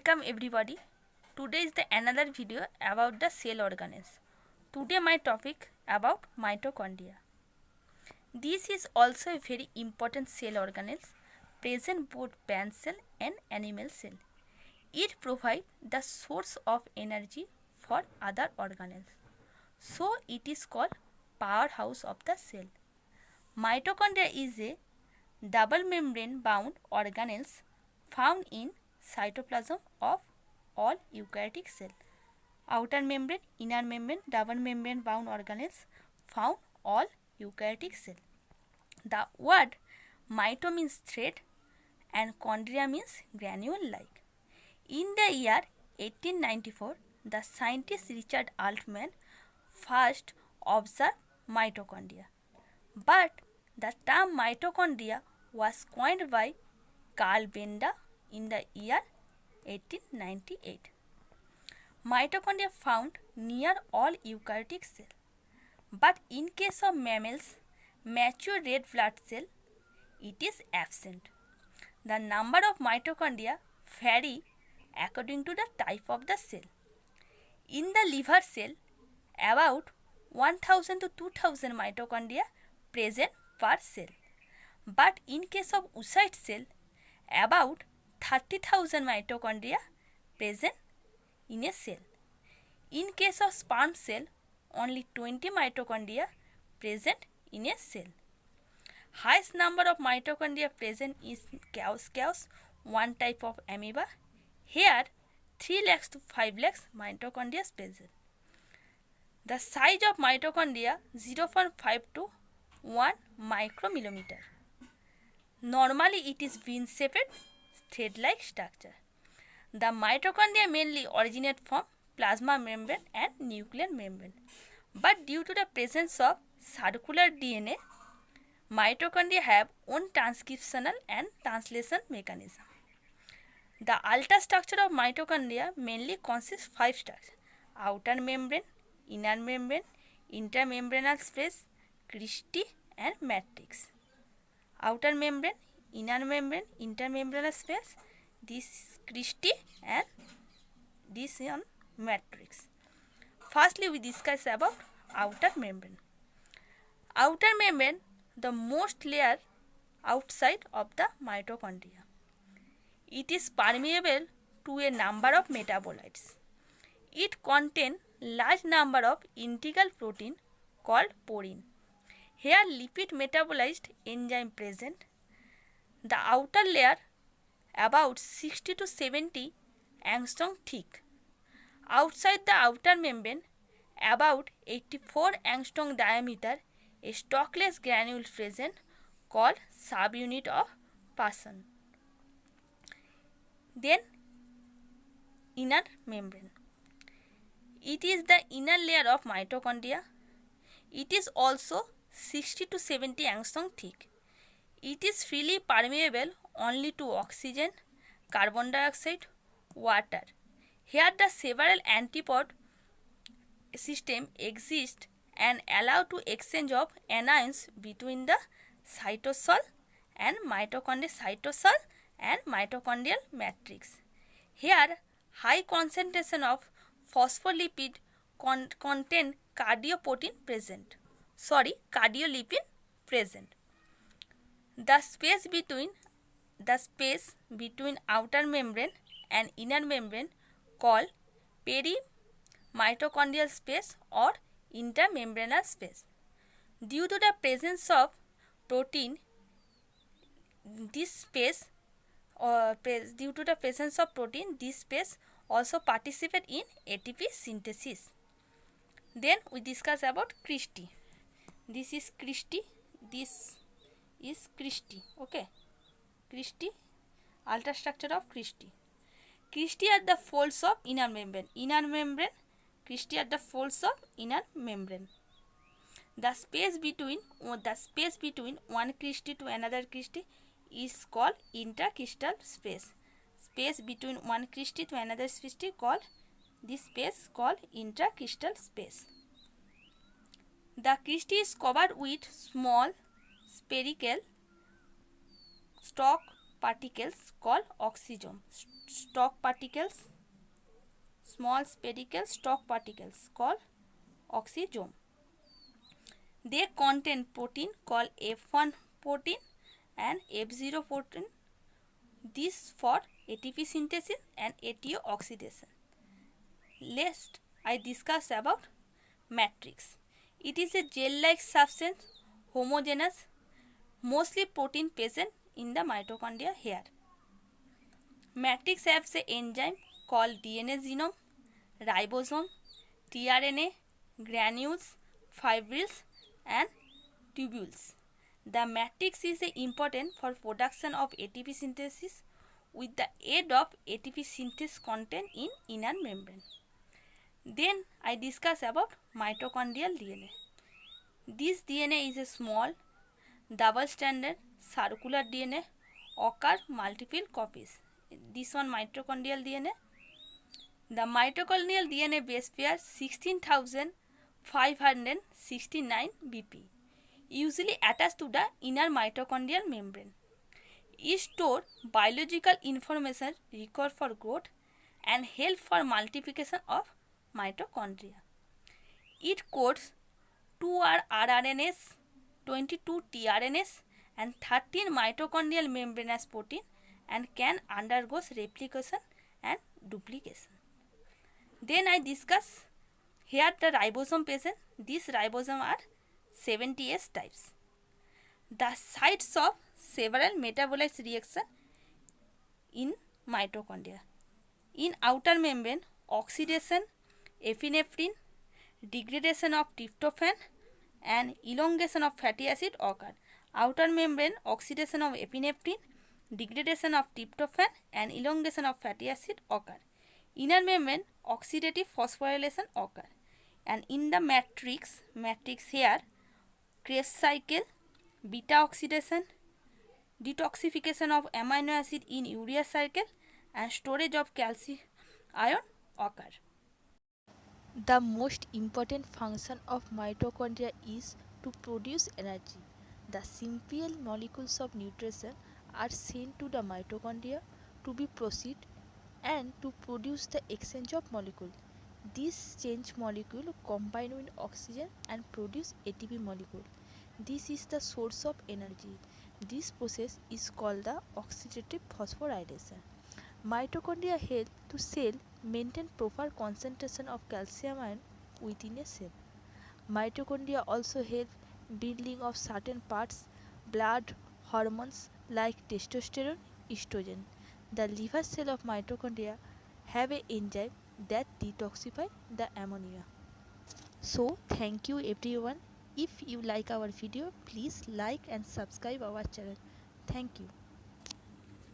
Welcome everybody. Today is the another video about the cell organelles. Today my topic about mitochondria. This is also a very important cell organelle present both plant cell and animal cell. It provides the source of energy for other organelles. So it is called powerhouse of the cell. Mitochondria is a double membrane bound organelles found in cytoplasm of all eukaryotic cell. Outer membrane, inner membrane, double membrane bound organelles found all eukaryotic cell. The word mito means thread and chondria means granule like. In the year 1894, the scientist Richard Altman first observed mitochondria. But the term mitochondria was coined by Carl Benda in the year 1898. Mitochondria found near all eukaryotic cell, but in case of mammals, mature red blood cell, it is absent. The number of mitochondria vary according to the type of the cell. In the liver cell, about 1000 to 2000 mitochondria present per cell, but in case of oocyte cell, about 30,000 mitochondria present in a cell. In case of sperm cell, only 20 mitochondria present in a cell. Highest number of mitochondria present is chaos, one type of amoeba. Here, 3 lakhs to 5 lakhs mitochondria is present. The size of mitochondria 0.5 to 1 micromillimeter. Normally, it is bean-shaped, thread-like structure. The mitochondria mainly originate from plasma membrane and nuclear membrane. But due to the presence of circular DNA, mitochondria have own transcriptional and translation mechanism. The ultra structure of mitochondria mainly consists 5 structures: outer membrane, inner membrane, intermembranous space, cristae and matrix. Outer membrane, inner membrane, intermembranous space, this cristae and this on matrix. Firstly, we discuss about outer membrane. Outer membrane, the most layer outside of the mitochondria. It is permeable to a number of metabolites. It contains large number of integral protein called porine. Here lipid metabolized enzyme present. The outer layer about 60 to 70 angstrom thick. Outside the outer membrane, about 84 angstrom diameter, a stalkless granule present called subunit of Passon. Then inner membrane. It is the inner layer of mitochondria. It is also 60 to 70 angstrom thick. It is freely permeable only to oxygen, carbon dioxide, water. Here the several antipod system exist and allow to exchange of anions between the cytosol and mitochondrial cytosol and mitochondrial matrix. Here high concentration of phospholipid contain cardioprotein present. Cardiolipin present. The space between outer membrane and inner membrane called perimitochondrial space or intermembranous space. Due to the presence of protein, this space also participate in ATP synthesis. Then we discuss about cristae. This is cristae. This is cristae. Okay, cristae, ultra structure of cristae. Cristae are the folds of inner membrane. Cristae are the folds of inner membrane. The space between one cristae to another cristae is called intercrystal space. Space between one cristae to another cristae called intercrystal space. The cristae is covered with small spherical stalk particles called oxygen. Stock particles, small spherical stock particles called oxygen. They contain protein called F1 protein and F0 protein. This for ATP synthesis and ATO oxidation. Last, I discuss about matrix. It is a gel-like substance, homogeneous, mostly protein present in the mitochondria here. Matrix has an enzyme called DNA genome, ribosome, tRNA, granules, fibrils and tubules. The matrix is important for production of ATP synthesis with the aid of ATP synthesis content in inner membrane. Then I discuss about mitochondrial DNA. This DNA is a small, double-stranded, circular DNA, occur multiple copies. This one mitochondrial DNA. The mitochondrial DNA base pair 16,569 BP, usually attached to the inner mitochondrial membrane. It stores biological information required for growth and help for multiplication of mitochondria. It codes 2 rRNAs, 22 tRNAs and 13 mitochondrial membranous protein and can undergo replication and duplication. Then I discuss here the ribosome present. These ribosomes are 70S types. The sites of several metabolites reaction in mitochondria. In outer membrane, oxidation, epinephrine, degradation of tryptophan and elongation of fatty acid occur. Outer membrane, oxidation of epinephrine, degradation of tryptophan and elongation of fatty acid occur. Inner membrane, oxidative phosphorylation occur. And in the matrix here, Krebs cycle, beta oxidation, detoxification of amino acid in urea cycle and storage of calcium ion occur. The most important function of mitochondria is to produce energy. The simple molecules of nutrition are sent to the mitochondria to be processed and to produce the exchange of molecule. This change molecule combine with oxygen and produce ATP molecule. This is the source of energy. This process is called the oxidative phosphorylation. Mitochondria help to cell maintain proper concentration of calcium ion within a cell. Mitochondria also help building of certain parts, blood, hormones like testosterone, estrogen. The liver cell of mitochondria have an enzyme that detoxify the ammonia. So thank you everyone. If you like our video, please like and subscribe our channel. Thank you.